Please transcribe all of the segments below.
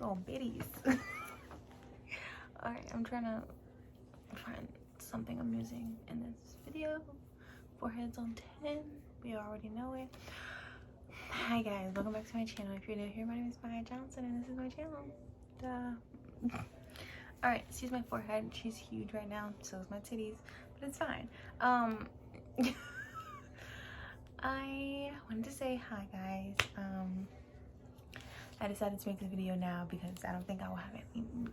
little bitties. Alright, I'm trying to find something amusing in this video. Foreheads on 10. We already know it. Hi guys, welcome back to my channel. If you're new here, my name is Maya Johnson and this is my channel. Duh. Alright, she's my forehead. She's huge right now, so is my titties, but it's fine. I wanted to say hi guys. I decided to make this video now because I don't think I will have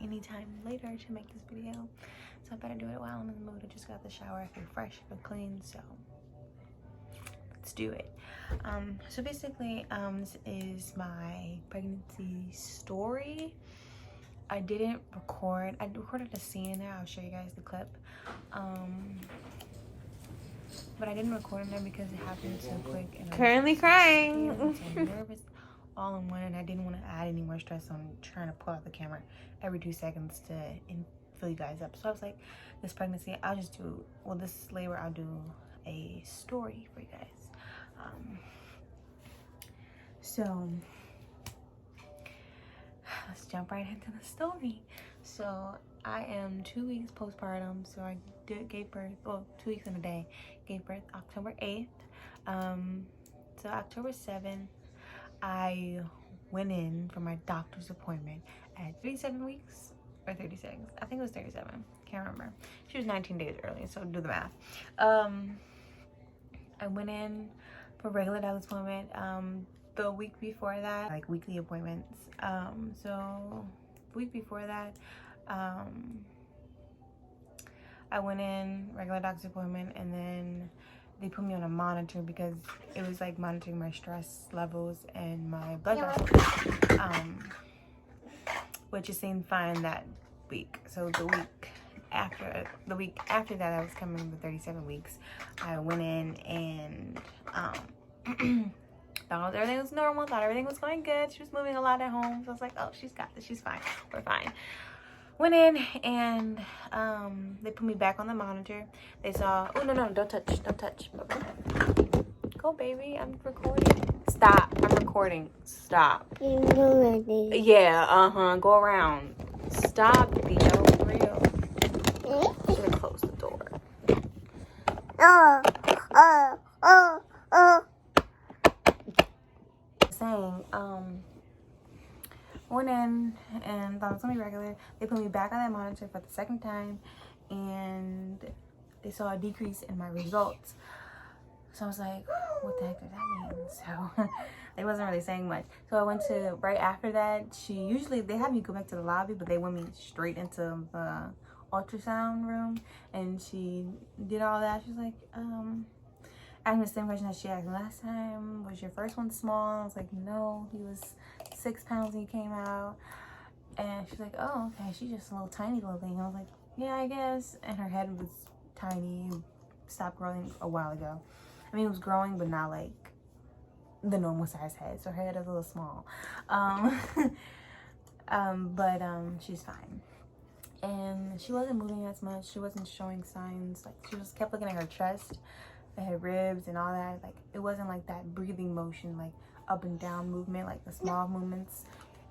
any time later to make this video, so I better do it while I'm in the mood. I just got out the shower. I feel fresh, I feel clean, so let's do it. So basically, this is my pregnancy story. I didn't record. I recorded a scene in there. I'll show you guys the clip. But I didn't record in there because it happened so quick. And Currently crying. So nervous, all in one, and I didn't want to add any more stress on trying to pull out the camera every 2 seconds to fill you guys up. So I was like, this pregnancy, I'll just do, well, this labor, I'll do a story for you guys. So let's jump right into the story. So I am 2 weeks postpartum, so I gave birth, well, 2 weeks in a day, gave birth October 8th. So October 7th, I went in for my doctor's appointment at 37 weeks or 36. I think it was 37. Can't remember. She was 19 days early, so do the math. I went in for a regular doctor's appointment. The week before that, like weekly appointments. So the week before that, I went in, regular doctor's appointment, and then they put me on a monitor because it was like monitoring my stress levels and my blood pressure, which it seemed fine that week. So the week after that, I was coming to 37 weeks. I went in and thought everything was normal, thought everything was going good. She was moving a lot at home, so I was like, oh, she's got this, she's fine, we're fine. Went in and they put me back on the monitor. They saw, oh no, don't touch. Go baby, I'm recording. Stop, I'm recording. Stop. Yeah, go around. Stop, Theo, for real. I'm gonna close the door. Saying, went in and thought it was gonna be regular. They put me back on that monitor for the second time and they saw a decrease in my results. So I was like, what the heck does that mean? So they wasn't really saying much. So I went to, right after that, they had me go back to the lobby, but they went me straight into the ultrasound room and she did all that. She was like, asked me the same question that she asked me last time. Was your first one small? I was like, no, he was 6 pounds when he came out. And she's like, oh, okay, she's just a little tiny little thing. I was like, yeah, I guess. And her head was tiny, stopped growing a while ago. I mean, it was growing, but not like the normal size head. So her head is a little small. But she's fine. And she wasn't moving as much. She wasn't showing signs. Like, she just kept looking at her chest, at her ribs and all that. Like, it wasn't like that breathing motion, like up and down movement, like the small movements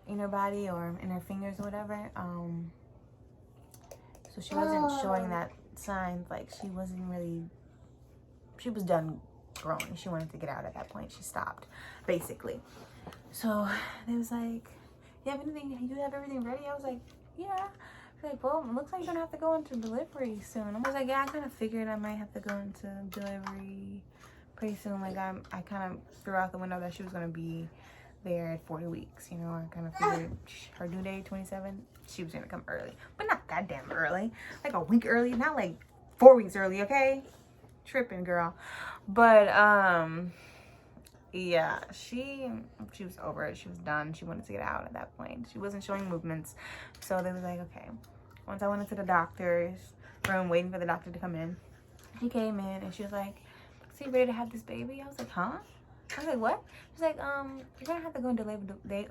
in her body or in her fingers or whatever. So she wasn't showing that sign. Like, she was done growing. She wanted to get out at that point. She stopped, basically. So they was like, you have everything ready? I was like, yeah. She's like, well, it looks like you're gonna have to go into delivery soon. I was like, yeah, I kind of figured I might have to go into delivery pretty soon. Like, I kind of threw out the window that she was gonna be there at 40 weeks, you know. I kind of figured her due date 27, she was gonna come early, but not that damn early, like a week early, not like 4 weeks early, okay? Tripping, girl. But yeah, she was over it. She was done. She wanted to get out at that point. She wasn't showing movements, so they was like, okay. Once I went into the doctor's room waiting for the doctor to come in, she came in and she was like, so you ready to have this baby? I was like, huh? I was like, what? She's like, you're gonna have to go into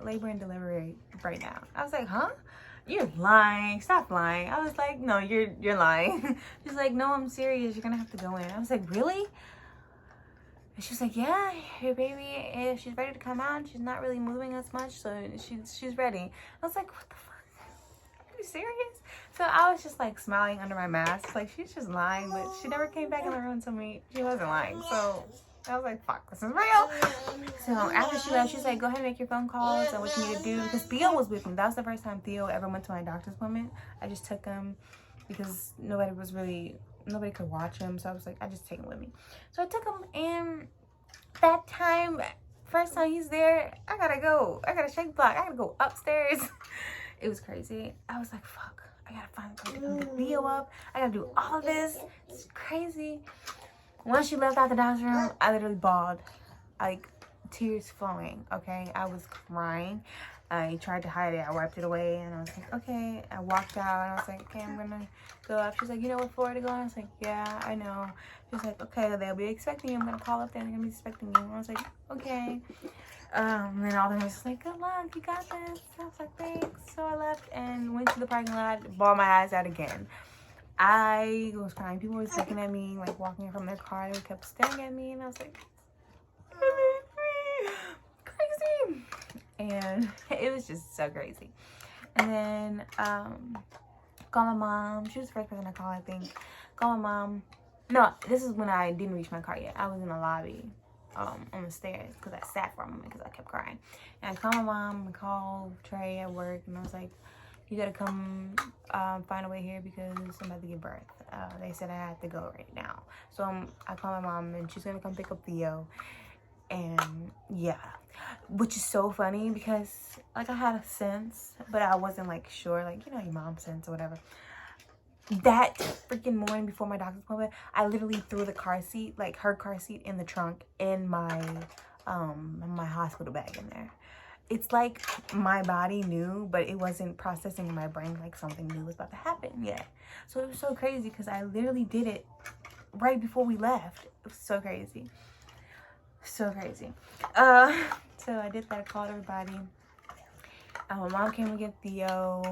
labor and delivery right now. I was like, huh? You're lying. Stop lying. I was like, no, you're lying. She's like, no, I'm serious. You're gonna have to go in. I was like, really? And she's like, yeah, your baby, if she's ready to come out, she's not really moving as much, so she's ready. I was like, what the fuck? Are you serious? So I was just like smiling under my mask, like she's just lying, but she never came back in the room and told me she wasn't lying. So I was like, fuck, this is real. So after she left, she's like, go ahead and make your phone calls and what you need to do. Because Theo was with me. That was the first time Theo ever went to my doctor's appointment. I just took him because nobody could watch him. So I was like, I just take him with me. So I took him, and that time, first time he's there, I gotta shake block. I gotta go upstairs. It was crazy. I was like, fuck, I gotta find a way to pick Theo up. I gotta do all of this. It's crazy. Once she left out the doctor's room, I literally bawled, like tears flowing. Okay, I was crying. I tried to hide it. I wiped it away, and I was like, okay. I walked out, and I was like, okay, I'm gonna go up. She's like, you know what floor to go? And I was like, yeah, I know. She's like, okay, they'll be expecting you. I'm gonna call up there, and they're gonna be expecting you. And I was like, okay. And then all the nurses like, good luck, you got this. I was like, thanks. So I left and went to the parking lot, bawled my eyes out again. I was crying. People were looking at me, like walking from their car. They kept staring at me, and I was like, crazy. And it was just so crazy. And then call my mom. She was the first person I called, I think. Call my mom. No, this is when I didn't reach my car yet. I was in the lobby on the stairs because I sat for a moment because I kept crying. And I called my mom and called Trey at work, and I was like, you gotta come find a way here because I'm about to give birth. They said I had to go right now. So I called my mom, and she's gonna come pick up Theo. And yeah, which is so funny because like I had a sense, but I wasn't like sure, like, you know, your mom's sense or whatever. That freaking morning before my doctor's appointment, I literally threw the car seat, like her car seat, in the trunk in my hospital bag in there. It's like my body knew, but it wasn't processing in my brain like something new was about to happen yet. So it was so crazy because I literally did it right before we left. It was so crazy. So crazy. So I did that. I called everybody. My mom came to get Theo.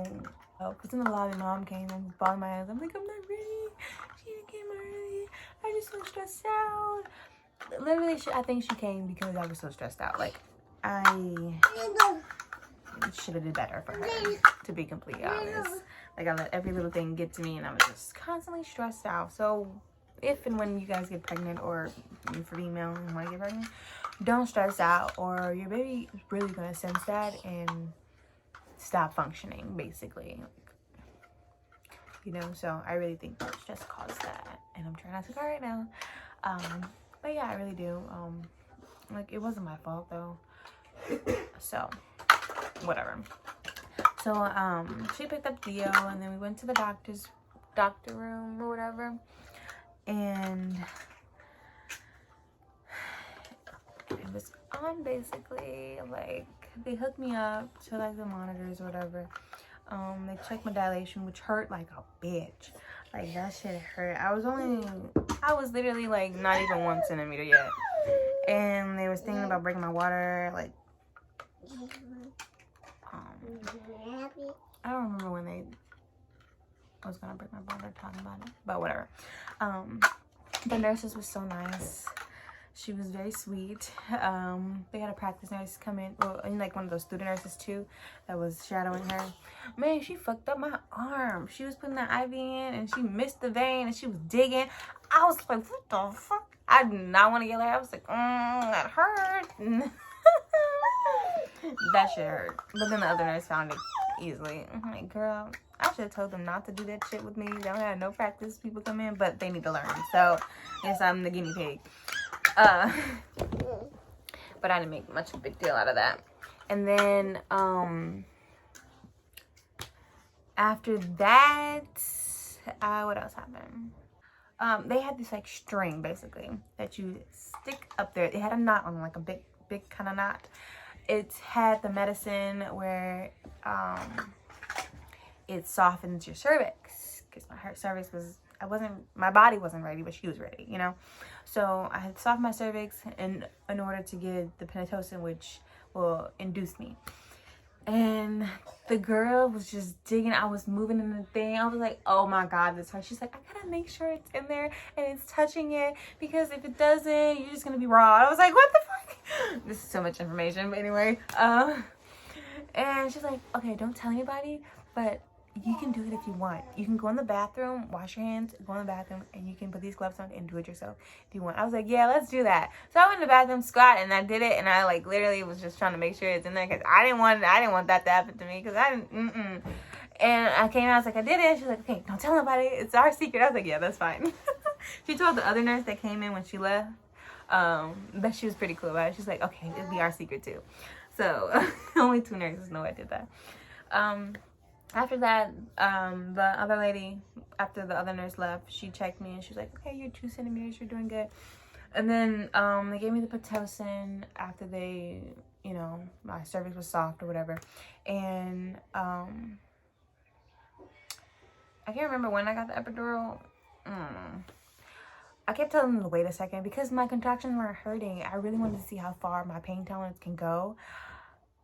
Because in the lobby, mom came and bawled my eyes. I'm like, I'm not ready. She didn't come early. I just so stressed out. Literally, I think she came because I was so stressed out. Like, I should have did better for her, to be completely honest. Like, I let every little thing get to me, and I was just constantly stressed out. So if and when you guys get pregnant, or for female and want to get pregnant, don't stress out, or your baby is really gonna sense that and stop functioning, basically. You know, so I really think that stress caused that, and I'm trying not to cry right now. But yeah, I really do. Like, it wasn't my fault though. So whatever. So she picked up Theo, and then we went to the doctor room or whatever, and it was on basically, like, they hooked me up to like the monitors or whatever. They checked my dilation, which hurt like a bitch. Like, that shit hurt. I was literally like not even 1 centimeter yet, and they was thinking about breaking my water. Like, I don't remember when they was gonna break my water, talking about it, but whatever. The nurses were so nice. She was very sweet. They had a practice nurse come in, well, and like one of those student nurses too, that was shadowing her. Man, she fucked up my arm. She was putting the IV in, and she missed the vein, and she was digging. I was like, what the fuck? I did not want to yell at her. I was like, that hurt. That shit hurt. But then the other nurse found it easily. I'm like, girl, I should have told them not to do that shit with me. They don't have no practice. People come in, but they need to learn. So, yes, I'm the guinea pig. But I didn't make much of a big deal out of that. And then after that, what else happened? They had this like string basically that you stick up there. It had a knot on, like a big kind of knot. It had the medicine where it softens your cervix, because my cervix was, my body wasn't ready, but she was ready, you know. So I had softened my cervix in order to get the Pitocin, which will induce me. And the girl was just digging. I was moving in the thing. I was like, oh my God, this hurts. She's like, I gotta make sure it's in there and it's touching it, because if it doesn't, you're just gonna be raw. I was like, what the fuck? This is so much information, but anyway. And she's like, okay, don't tell anybody, but you can do it if you want. You can go in the bathroom, wash your hands, go in the bathroom, and you can put these gloves on and do it yourself if you want. I was like, yeah, let's do that. So I went in the bathroom, squat, and I did it, and I like literally was just trying to make sure it's in there, because I didn't want that to happen to me, because I didn't. And I came out, I was like, I did it. She's like, okay, don't tell nobody. It's our secret. I was like, yeah, that's fine. She told the other nurse that came in when she left, that she was pretty cool about it. She's like, okay, it'll be our secret too. So only 2 nurses know I did that. After that, the other lady, after the other nurse left, she checked me and she was like, okay, you're 2 centimeters, you're doing good. And then they gave me the Pitocin after they, you know, my cervix was soft or whatever. And I can't remember when I got the epidural. I kept telling them to wait a second because my contractions weren't hurting. I really wanted to see how far my pain tolerance can go.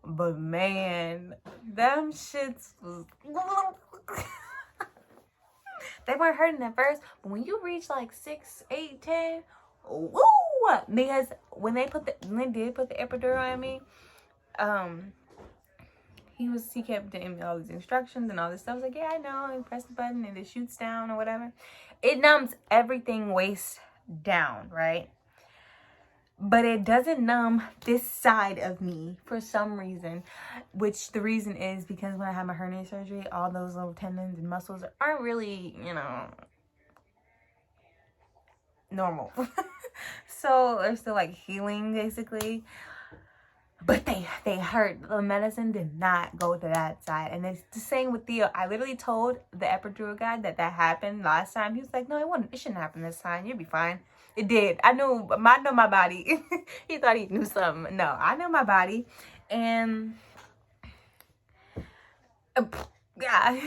But man, them shits was... They weren't hurting at first, but when you reach like 6, 8, 10, woo! Because when they did put the epidural on me, he kept giving me all these instructions and all this stuff. I was like, yeah, I know. And press the button and it shoots down or whatever. It numbs everything waist down, right? But it doesn't numb this side of me for some reason, which the reason is because when I had my hernia surgery, all those little tendons and muscles aren't really, you know, normal. So they're still like healing basically. But they hurt. The medicine did not go to that side. And it's the same with Theo. I literally told the epidural guy that happened last time. He was like, no, it shouldn't happen this time. You'll be fine. It did. I know my body. He thought he knew something. No, I know my body. And yeah,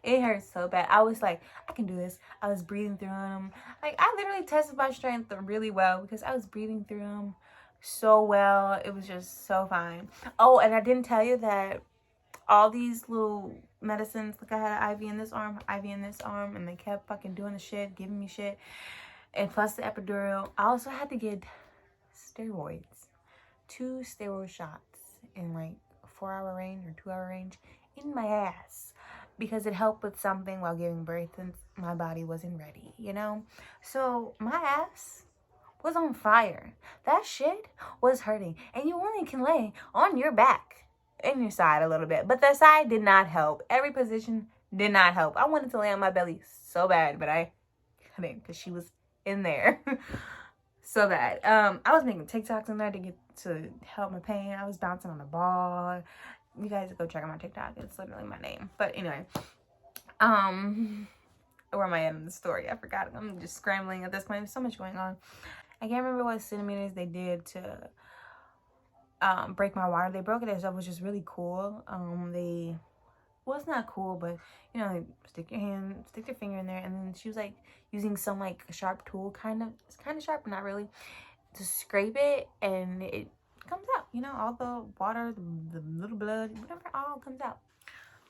it hurts so bad. I was like, I can do this. I was breathing through them. Like, I literally tested my strength really well because I was breathing through them so well. It was just so fine. Oh, and I didn't tell you that all these little medicines, like I had an IV in this arm, and they kept fucking doing the shit, giving me shit. And plus the epidural, I also had to get steroids. 2 steroid shots in like 4-hour range or 2-hour range in my ass. Because it helped with something while giving birth and my body wasn't ready, you know? So my ass was on fire. That shit was hurting. And you only can lay on your back and your side a little bit. But the side did not help. Every position did not help. I wanted to lay on my belly so bad, but I couldn't because she was in there. So bad. I was making TikToks in there to help my pain. I was bouncing on the ball. You guys go check out my TikTok. It's literally my name. But anyway, where am I at in the story? I forgot. I'm just scrambling at this point. There's so much going on. I can't remember what centimeters they did to break my water. They broke it themselves, which is really cool. Well, it's not cool, but you know, stick your finger in there, and then she was like using some like sharp tool, it's kind of sharp, but not really, to scrape it, and it comes out. You know, all the water, the little blood, whatever, all comes out.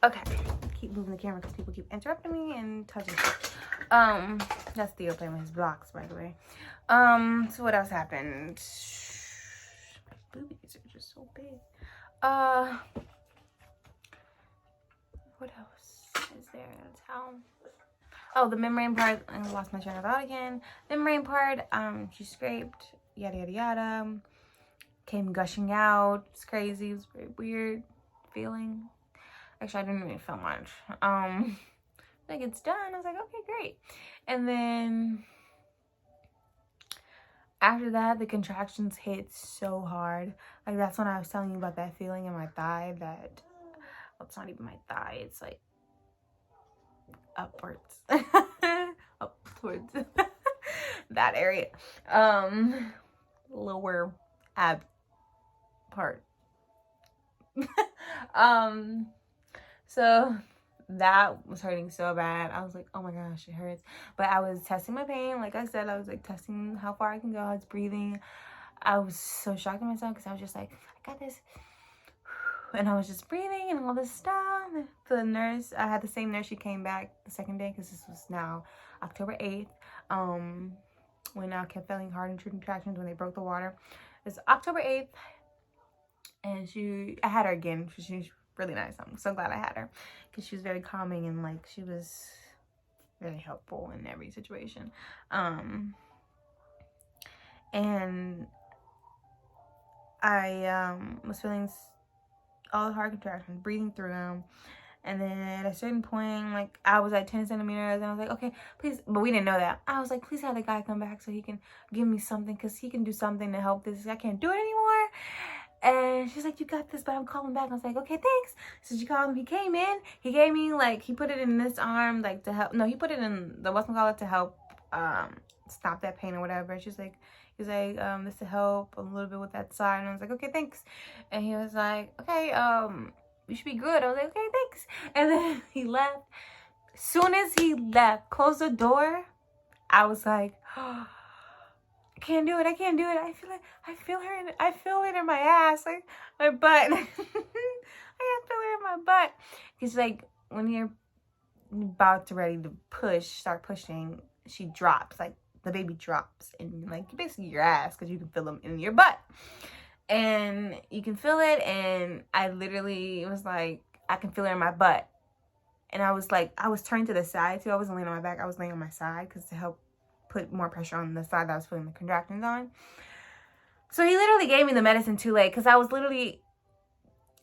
Okay, keep moving the camera because people keep interrupting me and touching. That's Theo playing with his blocks, by the way. So what else happened? My boobies are just so big. What else is there to tell? Oh, the membrane part. I lost my train of thought again. Membrane part. She scraped. Yada yada yada. Came gushing out. It's crazy. It was very weird feeling. Actually, I didn't even feel much. Like, it's done. I was like, okay, great. And then after that, the contractions hit so hard. Like, that's when I was telling you about that feeling in my thigh that, well, it's not even my thigh. It's like upwards. Up towards that area. Lower ab part. So that was hurting so bad. I was like, oh my gosh, it hurts. But I was testing my pain. Like I said, I was like testing how far I can go. I was breathing. I was so shocked at myself because I was just like, I got this. and I was just breathing and all this stuff. The nurse, I had the same nurse, she came back the second day, because this was now October 8th, when I kept feeling hard and true contractions when they broke the water. It's October 8th, and I had her again. She's really nice. I'm so glad I had her, because she was very calming, and like, she was very helpful in every situation. And I was feeling all the hard contractions, breathing through them. And then at a certain point, like, I was at 10 centimeters, and I was like, okay, please, but we didn't know that. I was like, please have the guy come back so he can give me something, because he can do something to help this. I can't do it anymore. And she's like, you got this, but I'm calling back. I was like, okay, thanks. So she called him. He came in. He gave me, like, he put it in this arm, like, to help. No, he put it in the whatchamacallit to help stop that pain or whatever. He's like, this to help a little bit with that side. And I was like, okay, thanks. And he was like, okay, you should be good. I was like, okay, thanks. And then he left. Soon as he left, closed the door, I was like, oh, I can't do it. I can't do it. I feel it in my ass, like my butt. I feel it in my butt. Because like, when you're about to ready to start pushing, she drops, like the baby drops, and like basically your ass, because you can feel them in your butt. And you can feel it, and I literally was like, I can feel it in my butt. And I was like, I was turned to the side too. I wasn't laying on my back, I was laying on my side, because to help put more pressure on the side that I was feeling the contractions on. So he literally gave me the medicine too late, because I was literally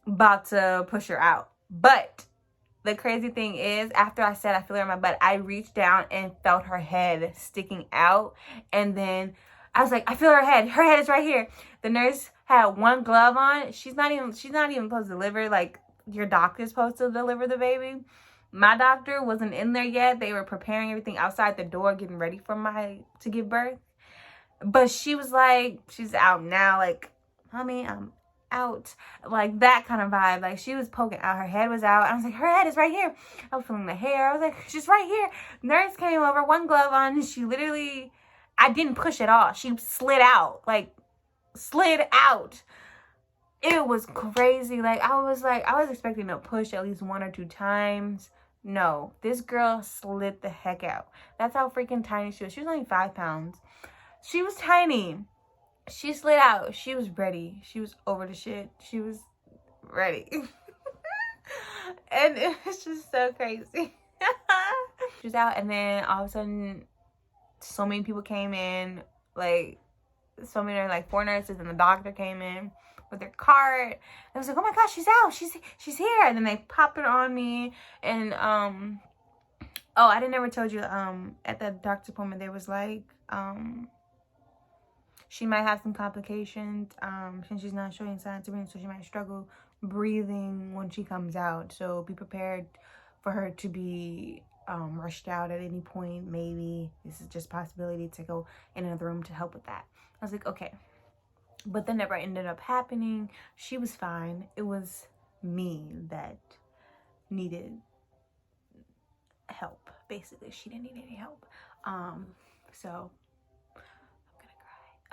about to push her out. But the crazy thing is, after I said I feel her in my butt, I reached down and felt her head sticking out. And then I was like, I feel her head. Her head is right here. The nurse had one glove on. She's not even supposed to deliver. Like, your doctor's supposed to deliver the baby. My doctor wasn't in there yet. They were preparing everything outside the door, getting ready for to give birth. But she was like, she's out now. Like, mommy, I'm out. Like, that kind of vibe. Like, she was poking out. Her head was out. I was like, her head is right here. I was feeling the hair. I was like, she's right here. Nurse came over, one glove on, and she literally, I didn't push at all. She slid out. Like, slid out. It was crazy. Like, I was expecting to push at least 1 or 2 times. No, this girl slid the heck out. That's how freaking tiny she was. She was only 5 pounds. She was tiny. She slid out. She was ready. She was over the shit. She was ready. And it was just so crazy. She was out, and then all of a sudden, so many people came in. Like, so many, like 4 nurses, and the doctor came in with their cart. I was like, oh my gosh, she's out. She's here. And then they popped it on me. And oh, I didn't ever told you, at the doctor's appointment, there was like, she might have some complications, since she's not showing signs of breathing, so she might struggle breathing when she comes out. So be prepared for her to be rushed out at any point. Maybe this is just a possibility to go in another room to help with that. I was like, okay. But that never ended up happening. She was fine. It was me that needed help. Basically, she didn't need any help. So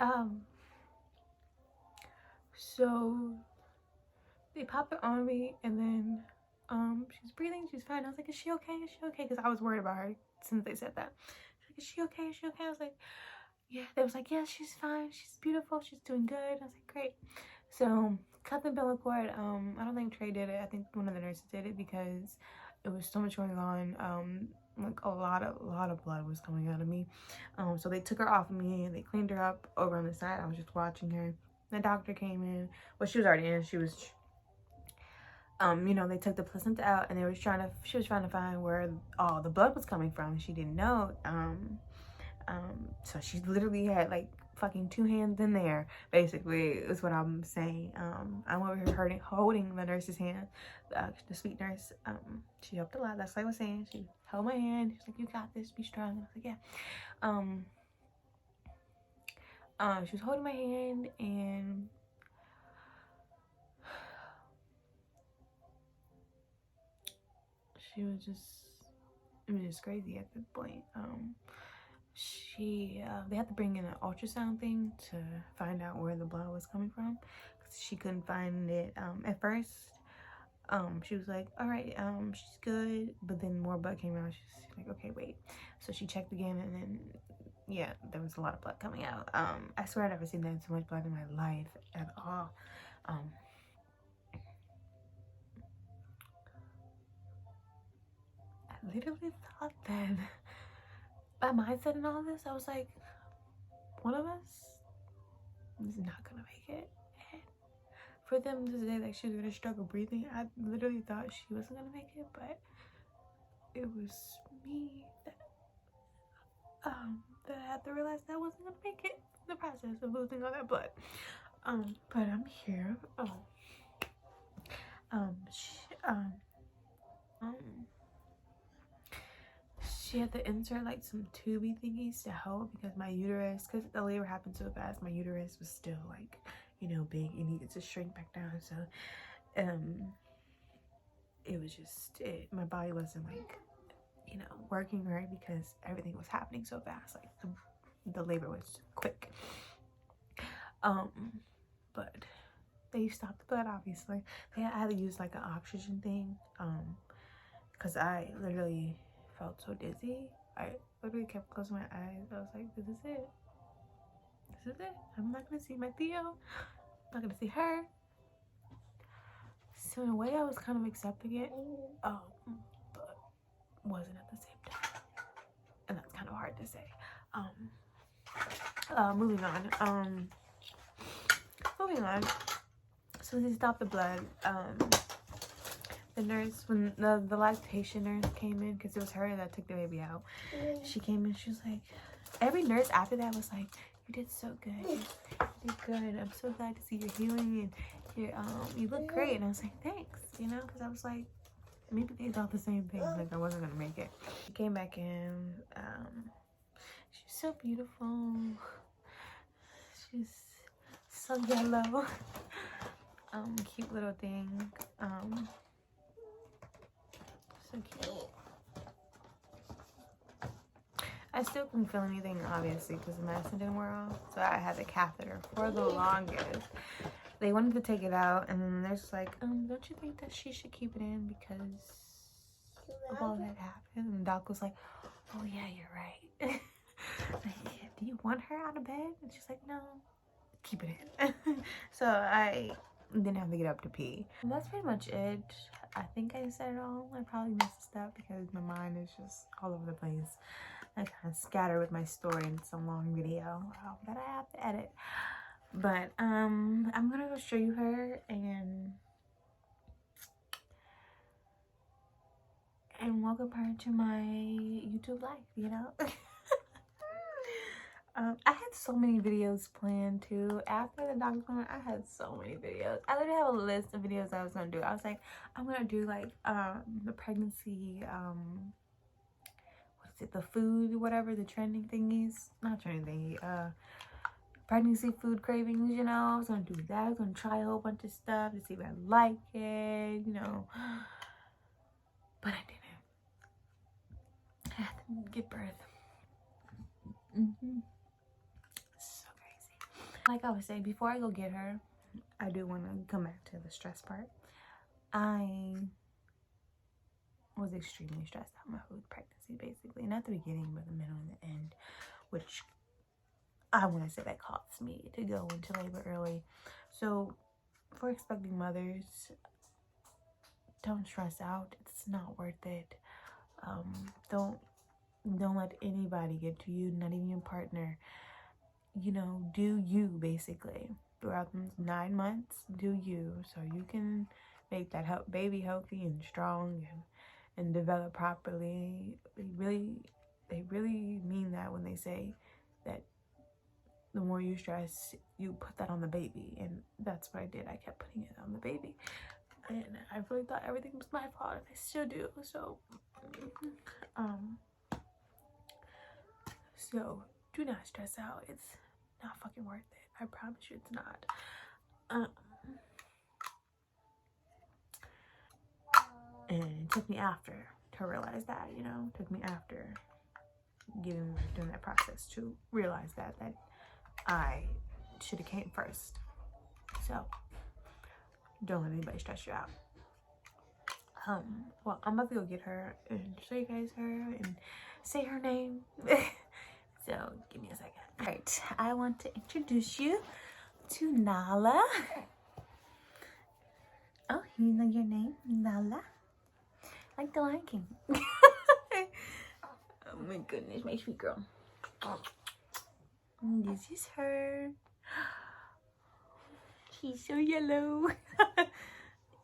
I'm gonna cry. So they popped it on me, and then she's breathing, she's fine. I was like, is she okay? Is she okay? Because I was worried about her since they said that. She's like, is she okay? Is she okay? I was like, yeah. They was like, yeah, she's fine. She's beautiful. She's doing good. I was like, great. So cut the umbilical cord. I don't think Trey did it. I think one of the nurses did it, because it was so much going on. Like a lot of blood was coming out of me. So they took her off of me, and they cleaned her up over on the side. I was just watching her. The doctor came in. Well, she was already in. She was, you know, they took the placenta out, and she was trying to find where all the blood was coming from. She didn't know. So she literally had like fucking 2 hands in there, basically, is what I'm saying. I'm over here holding the nurse's hand, the sweet nurse. She helped a lot. That's what I was saying. She held my hand. She's like, you got this, be strong. I was like, yeah. She was holding my hand, and it was just crazy at that point. They had to bring in an ultrasound thing to find out where the blood was coming from, because she couldn't find it at first. She was like, all right, she's good. But then more blood came out. She's like, okay, wait. So she checked again, and then, yeah, there was a lot of blood coming out. I swear I've never seen that so much blood in my life at all. I literally thought that my mindset in all this, I was like, one of us is not gonna make it. And for them to say that she was gonna struggle breathing, I literally thought she wasn't gonna make it, but it was me that I had to realize that I wasn't gonna make it in the process of losing all that blood. But I'm here. She had to insert like some tubey thingies to help because my uterus, because the labor happened so fast, my uterus was still like, you know, big. It needed to shrink back down. So it was just, my body wasn't like, you know, working right because everything was happening so fast. Like the labor was quick. But they stopped the blood, obviously. I had to use like an oxygen thing, because I literally felt so dizzy. I literally kept closing my eyes. I was like, this is it. This is it. I'm not gonna see my Theo. I'm not gonna see her. So in a way I was kind of accepting it, but wasn't at the same time. And that's kind of hard to say. Moving on. So they stopped the blood. The nurse, when the lactation nurse came in, because it was her that took the baby out, she came in, she was like, every nurse after that was like, you did so good. You did good. I'm so glad to see you're healing, and you look great. And I was like, thanks, you know, because I was like, maybe they thought the same thing, like I wasn't gonna make it. She came back in. She's so beautiful. She's so yellow. Cute little thing. So cute. I still couldn't feel anything, obviously, because the medicine didn't wear off. So I had the catheter for the longest. They wanted to take it out, and then they're just like, don't you think that she should keep it in because of all that happened? And Doc was like, oh yeah, you're right. Like, do you want her out of bed? And she's like, no, keep it in. So I didn't have to get up to pee. And that's pretty much it. I think I said it all. I probably missed a step because my mind is just all over the place. I kind of scatter with my story in some long video that I have to edit. But I'm gonna go show you her and welcome her to my YouTube life, you know. I had so many videos planned too. After the doctor's appointment, I had so many videos. I literally have a list of videos I was gonna do. I was like, I'm gonna do like the pregnancy, what is it, the food, whatever, the trending thingies, not trending thingy, pregnancy food cravings, you know. I was gonna do that. I was gonna try a whole bunch of stuff to see if I like it, you know. But I didn't. I had to give birth. So crazy. Like I was saying, before I go get her, I do want to come back to the stress part. I was extremely stressed out my whole pregnancy, basically. Not the beginning, but the middle and the end, which I want to say that caused me to go into labor early. So for expecting mothers, don't stress out. It's not worth it. Don't let anybody get to you, not even your partner. You know, do you, basically. Throughout those 9 months, do you, so you can make that baby healthy and strong and develop properly. They really mean that when they say that the more you stress, you put that on the baby. And that's what I did. I kept putting it on the baby. And I really thought everything was my fault, and I still do. So do not stress out. It's not fucking worth it. I promise you it's not. And it took me after to realize that, you know. It took me after doing that process to realize that I should have came first. So don't let anybody stress you out. Well, I'm about to go get her and show you guys her and say her name. So give me a second. All right, I want to introduce you to Nala. Oh, you know your name, Nala? Like the Lion King. Oh my goodness, my sweet girl. This is her. She's so yellow.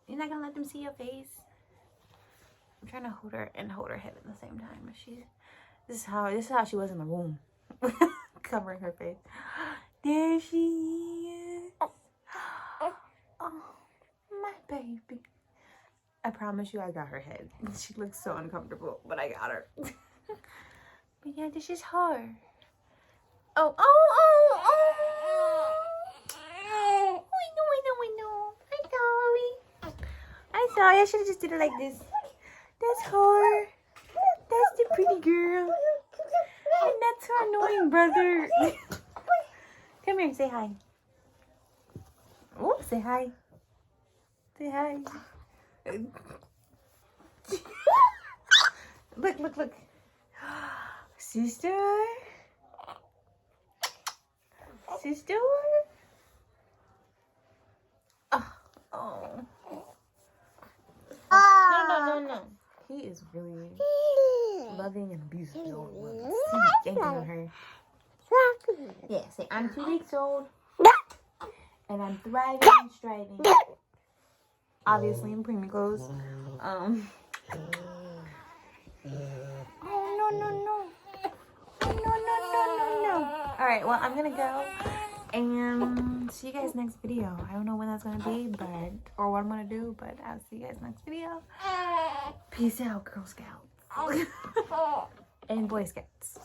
You're not gonna let them see your face. I'm trying to hold her and hold her head at the same time. This is how she was in the room. Covering her face. There she is. Oh, my baby. I promise you I got her head. She looks so uncomfortable, but I got her. But yeah, this is her. Oh. I know. I sorry. I should have just did it like this. That's her. That's the pretty girl. And that's her annoying brother. Come here, say hi. Oh, say hi. Say hi. Look. Sister. Oh. No. He is really loving and abusive. He's yanking on her. Yeah, say I'm 2 weeks old. And I'm thriving and striving. Obviously in preemie clothes. Oh no. Alright, well I'm gonna go and see you guys next video. I don't know when that's gonna be, or what I'm gonna do, but I'll see you guys next video. Peace out, Girl Scouts. And Boy Scouts.